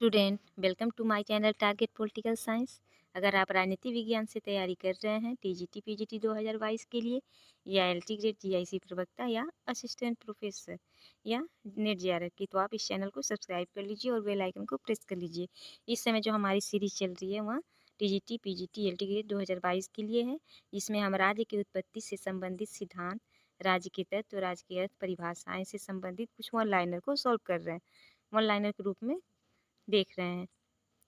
Student welcome to my channel target political science. अगर आप राजनीति विज्ञान से तैयारी कर रहे हैं टीजीटी पीजीटी 2022 के लिए या एलटी ग्रेड जीआईसी प्रवक्ता या असिस्टेंट प्रोफेसर या नेट जेआरएफ की, तो आप इस चैनल को सब्सक्राइब कर लीजिए और बेल आइकन को प्रेस कर लीजिए। इस समय जो हमारी सीरीज चल रही है वह टीजीटी पीजीटी एलटी ग्रेड 2022 के लिए है। इसमें हम राज्य की उत्पत्ति से संबंधित सिद्धांत, राज्य के तत्व, राज्य की अर्थ परिभाषाएं से संबंधित कुछ वन लाइनर को सॉल्व कर रहे हैं, वन लाइनर के रूप में देख रहे हैं।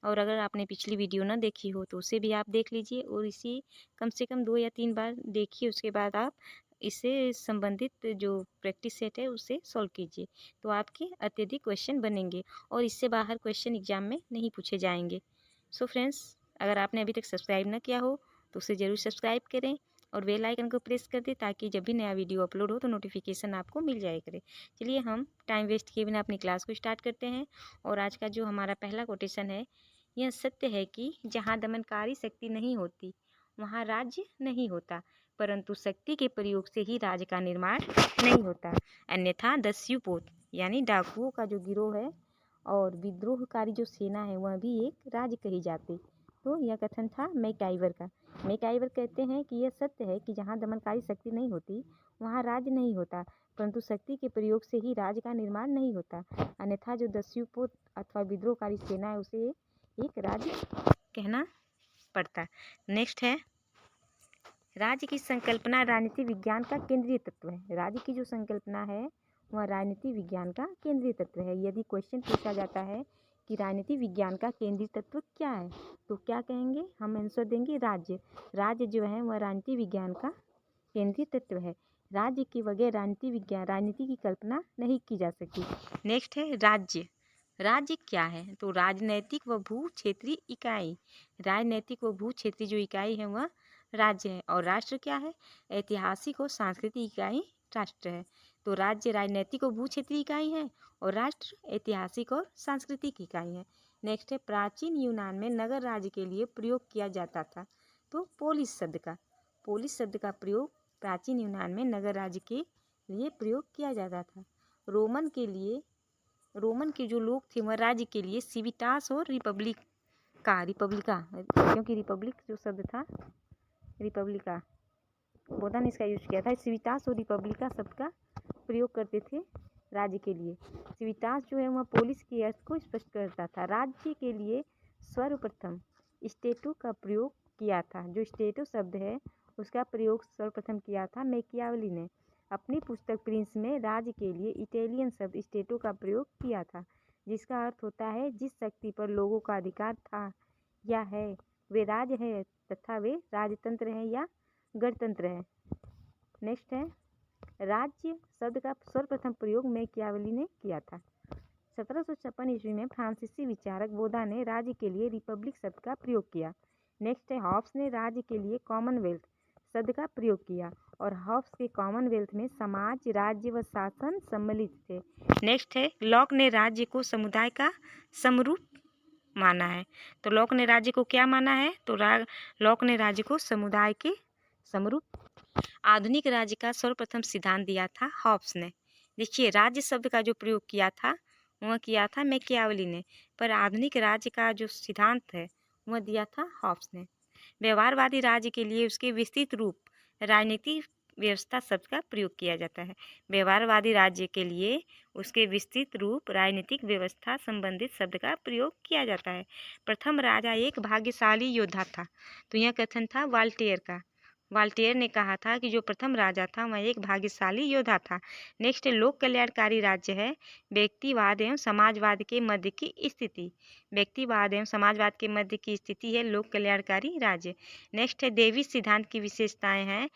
और अगर आपने पिछली वीडियो ना देखी हो तो उसे भी आप देख लीजिए और इसी कम से कम 2 या 3 बार देखिए। उसके बाद आप इससे संबंधित जो प्रैक्टिस सेट है उसे सॉल्व कीजिए, तो आपके अत्यधिक क्वेश्चन बनेंगे और इससे बाहर क्वेश्चन एग्जाम में नहीं पूछे जाएंगे। सो फ्रेंड्स, अगर आपने अभी तक सब्सक्राइब ना किया हो तो उसे ज़रूर सब्सक्राइब करें और बेल आइकन को प्रेस कर दें ताकि जब भी नया वीडियो अपलोड हो तो नोटिफिकेशन आपको मिल जाया करे। चलिए हम टाइम वेस्ट किए बिना अपनी क्लास को स्टार्ट करते हैं। और आज का जो हमारा पहला कोटेशन है, यह सत्य है कि जहाँ दमनकारी शक्ति नहीं होती वहाँ राज्य नहीं होता, परंतु शक्ति के प्रयोग से ही राज्य का निर्माण नहीं होता। अन्यथा दस्युपोत यानी डाकुओं का जो गिरोह है और विद्रोहकारी जो सेना है वह भी एक राज्य कही जाती। तो यह कथन था मैकाइवर का। मैकाइवर कहते हैं कि यह सत्य है कि जहाँ दमनकारी शक्ति नहीं होती वहाँ राज्य नहीं होता, परंतु शक्ति के प्रयोग से ही राज्य का निर्माण नहीं होता। अन्यथा जो दस्युपोत अथवा विद्रोहकारी सेना है उसे एक राज्य कहना पड़ता। नेक्स्ट है, राज्य की संकल्पना राजनीति विज्ञान का केंद्रीय तत्व है। राज्य की जो संकल्पना है वह राजनीति विज्ञान का केंद्रीय तत्व है। यदि क्वेश्चन पूछा जाता है कि राजनीति विज्ञान का केंद्रीय तत्व क्या है तो क्या कहेंगे, हम आंसर देंगे राज्य। राज्य जो है वह राजनीति विज्ञान का केंद्रीय तत्व है। राज्य के बगैर राजनीति की कल्पना नहीं की जा सकती। नेक्स्ट है राज्य। राज्य क्या है, तो राजनैतिक व भू क्षेत्रीय इकाई। राजनैतिक व भू क्षेत्रीय जो इकाई है वह राज्य है। और राष्ट्र क्या है, ऐतिहासिक और सांस्कृतिक इकाई राष्ट्र है। तो राज्य राजनैतिक और भू क्षेत्रीय इकाई है और राष्ट्र ऐतिहासिक और सांस्कृतिक इकाई है। नेक्स्ट है, प्राचीन यूनान में नगर राज्य के लिए प्रयोग किया जाता था। तो पोलिस शब्द का प्रयोग प्राचीन यूनान में नगर राज्य के लिए प्रयोग किया जाता था। रोमन के जो लोग थे वह राज्य के लिए सिविटास और रिपब्लिका, क्योंकि रिपब्लिक जो शब्द था, रिपब्लिका बोधा ने इसका यूज किया था। सिविटास और रिपब्लिका शब्द का प्रयोग करते थे राज्य के लिए। सिविटास जो है वह पोलिस के अर्थ को स्पष्ट करता था। राज्य के लिए सर्वप्रथम स्टेटो का प्रयोग किया था। जो स्टेटो शब्द है उसका प्रयोग सर्वप्रथम किया था मैकियावेली ने। अपनी पुस्तक प्रिंस में राज्य के लिए इटालियन शब्द स्टेटो का प्रयोग किया था, जिसका अर्थ होता है जिस शक्ति पर लोगों का अधिकार था या है वे राज्य है तथा वे राजतंत्र है या गणतंत्र है। नेक्स्ट है, राज्य शब्द का सर्वप्रथम प्रयोग मैकियावेली ने किया था। 1756 ईस्वी में फ्रांसीसी विचारक बोधा ने राज्य के लिए रिपब्लिक शब्द का प्रयोग किया। नेक्स्ट है, हॉब्स ने राज्य के लिए कॉमनवेल्थ शब्द का प्रयोग किया और हॉब्स के कॉमनवेल्थ में समाज, राज्य व शासन सम्मिलित थे। नेक्स्ट है, लॉक ने राज्य को समुदाय का समरूप माना है। तो लॉक ने राज्य को क्या माना है, तो लॉक ने राज्य को समुदाय के समरूप। आधुनिक राज्य का सर्वप्रथम सिद्धांत दिया था हॉब्स ने। देखिए, राज्य शब्द का जो प्रयोग किया था वह किया था मैकियावेली ने, पर आधुनिक राज्य का जो सिद्धांत है वह दिया था हॉब्स ने। व्यवहारवादी राज्य के लिए उसके विस्तृत रूप राजनीतिक व्यवस्था शब्द का प्रयोग किया जाता है। व्यवहारवादी राज्य के लिए उसके विस्तृत रूप राजनीतिक व्यवस्था संबंधित शब्द का प्रयोग किया जाता है। प्रथम राजा एक भाग्यशाली योद्धा था। तो यह कथन था वाल्टेयर का। वाल्टेयर ने कहा था कि जो प्रथम राजा था वह एक भाग्यशाली योद्धा था। नेक्स्ट, लोक कल्याणकारी राज्य है व्यक्तिवाद एवं समाजवाद के मध्य की स्थिति। व्यक्तिवाद एवं समाजवाद के मध्य की स्थिति है लोक कल्याणकारी राज्य। नेक्स्ट है, देवी सिद्धांत की विशेषताएं हैं।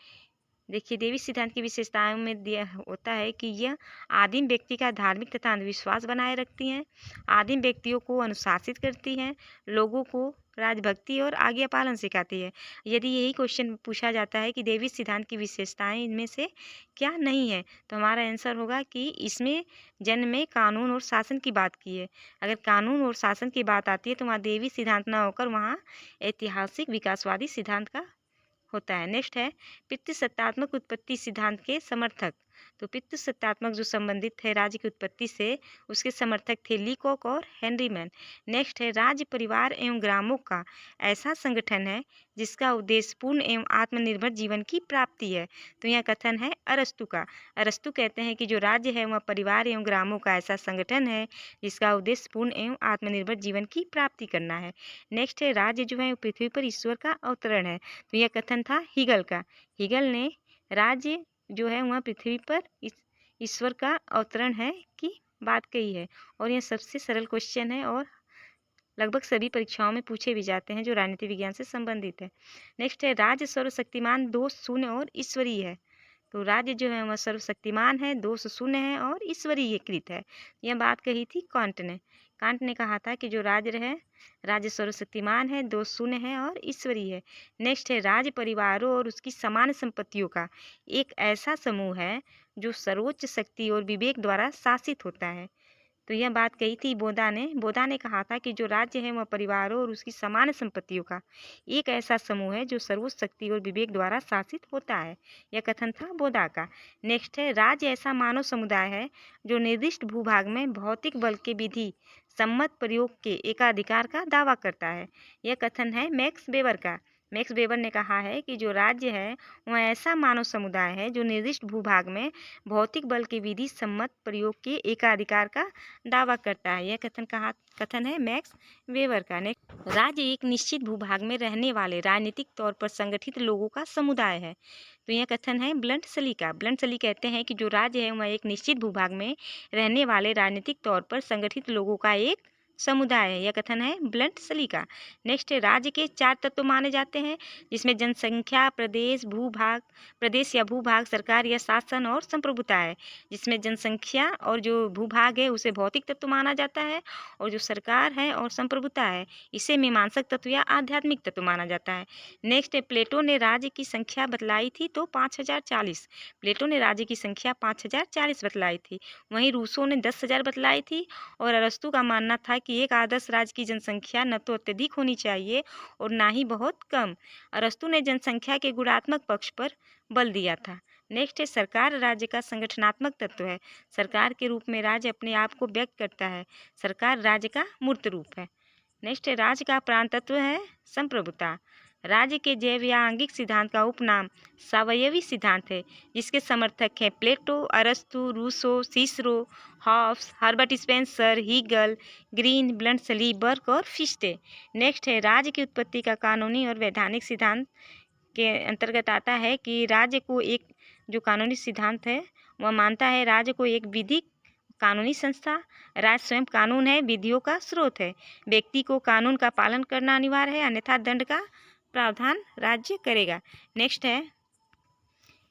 देखिए, देवी सिद्धांत की विशेषताओं में दिया होता है कि यह आदिम व्यक्ति का धार्मिक तथा अंधविश्वास बनाए रखती हैं, आदिम व्यक्तियों को अनुशासित करती हैं, लोगों को राजभक्ति और आज्ञा पालन सिखाती है। यदि यही क्वेश्चन पूछा जाता है कि देवी सिद्धांत की विशेषताएं इनमें से क्या नहीं है, तो हमारा आंसर होगा कि इसमें जन्म में कानून और शासन की बात की है। अगर कानून और शासन की बात आती है तो वहाँ देवी सिद्धांत ना होकर वहाँ ऐतिहासिक विकासवादी सिद्धांत का होता है। नेक्स्ट है, पितृसत्तात्मक उत्पत्ति सिद्धांत के समर्थक। तो पितृसत्तात्मक जो संबंधित है राज्य की उत्पत्ति से, उसके समर्थक थे लीकॉक और हेनरी मैन। नेक्स्ट है राज्य, परिवार एवं ग्रामों का ऐसा संगठन है जिसका उद्देश्य पूर्ण एवं आत्मनिर्भर जीवन की प्राप्ति है। तो यह कथन है अरस्तु का। अरस्तु कहते हैं कि जो राज्य है वह परिवार एवं ग्रामों का ऐसा संगठन है जिसका उद्देश्य पूर्ण एवं आत्मनिर्भर जीवन की प्राप्ति करना है। नेक्स्ट है राज्य जो है पृथ्वी पर ईश्वर का अवतरण है। तो यह कथन था हीगल का। हीगल ने राज्य जो है वह पृथ्वी पर ईश्वर का अवतरण है की बात कही है। और यह सबसे सरल क्वेश्चन है और लगभग सभी परीक्षाओं में पूछे भी जाते हैं जो राजनीति विज्ञान से संबंधित है। नेक्स्ट है राज्य सर्वशक्तिमान, दोष शून्य और ईश्वरीय है। तो राज्य जो है वह सर्वशक्तिमान है, दोष शून्य है और ईश्वरीयकृत है। यह बात कही थी कांट ने। कांट ने कहा था कि जो राज्य है, राज्य सर्वशक्तिमान है, दोष शून्य है और ईश्वरीय है। नेक्स्ट है राज्य परिवारों और उसकी समान संपत्तियों का एक ऐसा समूह है जो सर्वोच्च शक्ति और विवेक द्वारा शासित होता है। तो यह बात कही थी बोधा ने। बोधा ने कहा था कि जो राज्य है वह परिवारों और उसकी समान संपत्तियों का एक ऐसा समूह है जो सर्वोच्च शक्ति और विवेक द्वारा शासित होता है। यह कथन था बोधा का। नेक्स्ट है राज्य ऐसा मानव समुदाय है जो निर्दिष्ट भूभाग में भौतिक बल के विधि सम्मत प्रयोग के एकाधिकार का दावा करता है। यह कथन है मैक्स वेबर का। मैक्स वेबर ने कहा है कि जो राज्य है वह ऐसा मानव समुदाय है जो निर्दिष्ट भूभाग में भौतिक बल के विधि सम्मत प्रयोग के एकाधिकार का दावा करता है। यह कथन है मैक्स वेबर का। नेक्स्ट राज्य एक निश्चित भूभाग में रहने वाले राजनीतिक तौर पर संगठित लोगों का समुदाय है। तो यह कथन है ब्लंट सली का। ब्लंट सली कहते हैं कि जो राज्य है वह एक निश्चित भूभाग में रहने वाले राजनीतिक तौर पर संगठित लोगों का एक समुदाय है। यह कथन है ब्लंट सली का। नेक्स्ट राज्य के 4 तत्व माने जाते हैं जिसमें जनसंख्या, प्रदेश या भूभाग, सरकार या शासन और संप्रभुता है। जिसमें जनसंख्या और जो भूभाग है उसे भौतिक तत्व माना जाता है और जो सरकार है और संप्रभुता है इसे मीमांसक तत्व या आध्यात्मिक तत्व माना जाता है। नेक्स्ट प्लेटो ने राज्य की संख्या बतलाई थी तो 5040। प्लेटो ने राज्य की संख्या 5040 बतलाई थी। वहीं रूसो ने 10,000 बतलाई थी और अरस्तु का मानना था कि एक आदर्श राज्य की जनसंख्या न तो अत्यधिक होनी चाहिए और ना ही बहुत कम। अरस्तु ने जनसंख्या के गुणात्मक पक्ष पर बल दिया था। नेक्स्ट है सरकार राज्य का संगठनात्मक तत्व है। सरकार के रूप में राज्य अपने आप को व्यक्त करता है। सरकार राज्य का मूर्त रूप है। नेक्स्ट है राज्य का प्राण तत्व है संप्रभुता। राज्य के जैवयांगिक सिद्धांत का उपनाम सावयवी सिद्धांत है जिसके समर्थक हैं प्लेटो, अरस्तु, Rousseau, Cicero, Hobbes, Herbert Spencer, Hegel, Green, Bluntschli, Burke और फिश्टे। नेक्स्ट है राज्य की उत्पत्ति का कानूनी और वैधानिक सिद्धांत के अंतर्गत आता है कि राज्य को एक जो कानूनी सिद्धांत है वह मानता है राज्य को एक विधिक कानूनी संस्था। राज्य स्वयं कानून है, विधियों का स्रोत है। व्यक्ति को कानून का पालन करना अनिवार्य है अन्यथा दंड का प्रावधान राज्य करेगा। नेक्स्ट है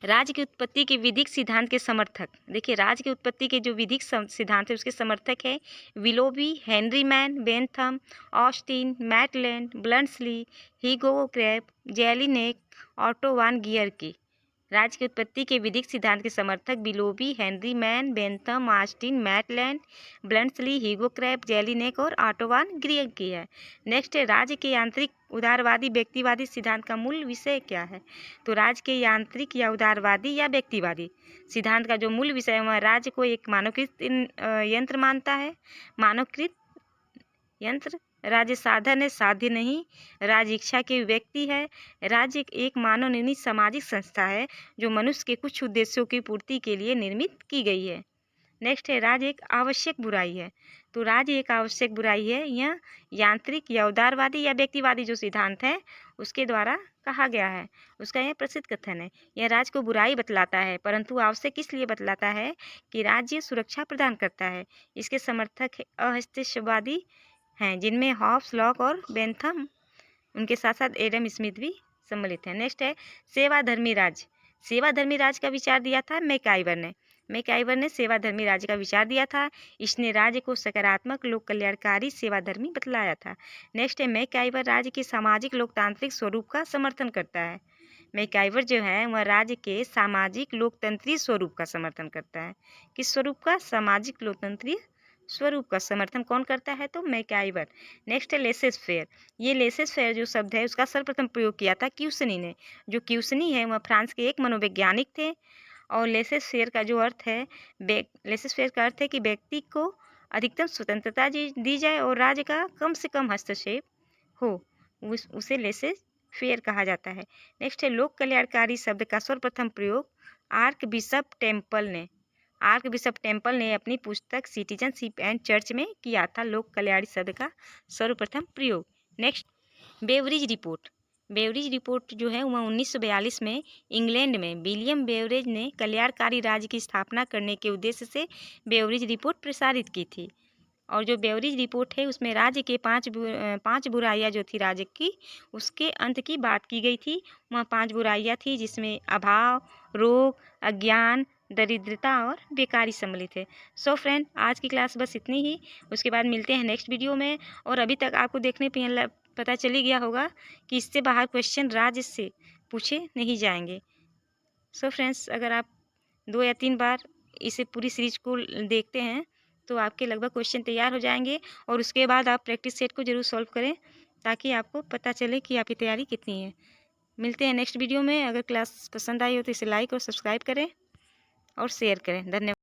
राज्य की उत्पत्ति के विधिक सिद्धांत के समर्थक। देखिए राज्य की उत्पत्ति के जो विधिक सिद्धांत है उसके समर्थक है Willoughby, Henry Maine, Bentham, Austin, Maitland, Bluntschli, Hugo Krabbe, Jellinek, Otto von Gierke. राज्य की उत्पत्ति के विधिक सिद्धांत के समर्थक Willoughby, Henry Maine, Bentham, Austin, Maitland, Bluntschli, Hugo Krabbe, Jellinek और ऑटो वान गियरकी है। नेक्स्ट है राज्य के यांत्रिक, उदारवादी, व्यक्तिवादी सिद्धांत का मूल विषय क्या है। तो राज्य के यांत्रिक या उदारवादी या व्यक्तिवादी सिद्धांत का जो मूल विषय है वह राज्य को एक मानवकृत यंत्र मानता है। मानवकृत यंत्र राज्य साधन है, साध्य नहीं। राज्य इच्छा के व्यक्ति है। राज्य एक मानव निर्मित सामाजिक संस्था है जो मनुष्य के कुछ उद्देश्यों की पूर्ति के लिए निर्मित की गई है। नेक्स्ट है राज्य एक आवश्यक बुराई है। तो राज्य एक आवश्यक बुराई है। यह यांत्रिक या उदारवादी या व्यक्तिवादी जो सिद्धांत है उसके द्वारा कहा गया है। उसका यह प्रसिद्ध कथन है। यह राज्य को बुराई बतलाता है परंतु आवश्यक इसलिए बतलाता है कि राज्य सुरक्षा प्रदान करता है। इसके समर्थक अहस्तित्ववादी हैं जिनमें हॉब्स, लॉक और बेंथम, उनके साथ साथ एडम स्मिथ भी सम्मिलित हैं। नेक्स्ट है सेवाधर्मी राज्य। सेवाधर्मी राज्य का विचार दिया था मैकाइवर ने। मैकाइवर ने सेवाधर्मी राज्य का विचार दिया था। इसने राज्य को सकारात्मक, लोक कल्याणकारी, सेवाधर्मी बतलाया था। नेक्स्ट है मैकाइवर राज्य के सामाजिक लोकतांत्रिक स्वरूप का समर्थन करता है। मैकाइवर जो है वह राज्य के सामाजिक लोकतंत्रीय स्वरूप का समर्थन करता है। किस स्वरूप का? सामाजिक लोकतंत्रीय स्वरूप का समर्थन कौन करता है? तो मैकाइवर। नेक्स्ट है लेसेस फेयर। ये लेसेस फेयर जो शब्द है उसका सर्वप्रथम प्रयोग किया था क्यूसनी ने। जो क्यूसनी है वह फ्रांस के एक मनोवैज्ञानिक थे और लेसेस फेयर का जो अर्थ है, लेसेस फेयर का अर्थ है कि व्यक्ति को अधिकतम स्वतंत्रता दी जाए और राज्य का कम से कम हस्तक्षेप हो, उसे लेसेस फेयर कहा जाता है। नेक्स्ट है लोक कल्याणकारी शब्द का सर्वप्रथम प्रयोग आर्क बिशप टेम्पल ने अपनी पुस्तक सिटीजनशिप एंड चर्च में किया था। लोक कल्याणी शब्द का सर्वप्रथम प्रयोग। नेक्स्ट बेवरिज रिपोर्ट जो है वह 1942 में इंग्लैंड में विलियम बेवरेज ने कल्याणकारी राज्य की स्थापना करने के उद्देश्य से बेवरिज रिपोर्ट प्रसारित की थी। और जो बेवरिज रिपोर्ट है उसमें राज्य के पांच बुराइयां जो थी राज्य की, उसके अंत की बात की गई थी। वहाँ 5 बुराइयां थी जिसमें अभाव, रोग, अज्ञान, दरिद्रता और बेकारी सम्मिलित है। सो फ्रेंड, आज की क्लास बस इतनी ही। उसके बाद मिलते हैं नेक्स्ट वीडियो में। और अभी तक आपको देखने पे पता चली गया होगा कि इससे बाहर क्वेश्चन राज्य से पूछे नहीं जाएंगे। सो फ्रेंड्स, अगर आप 2 या 3 बार इसे पूरी सीरीज को देखते हैं तो आपके लगभग क्वेश्चन तैयार हो जाएंगे। और उसके बाद आप प्रैक्टिस सेट को ज़रूर सॉल्व करें ताकि आपको पता चले कि आपकी तैयारी कितनी है। मिलते हैं नेक्स्ट वीडियो में। अगर क्लास पसंद आई हो तो इसे लाइक और सब्सक्राइब करें और शेयर करें। धन्यवाद।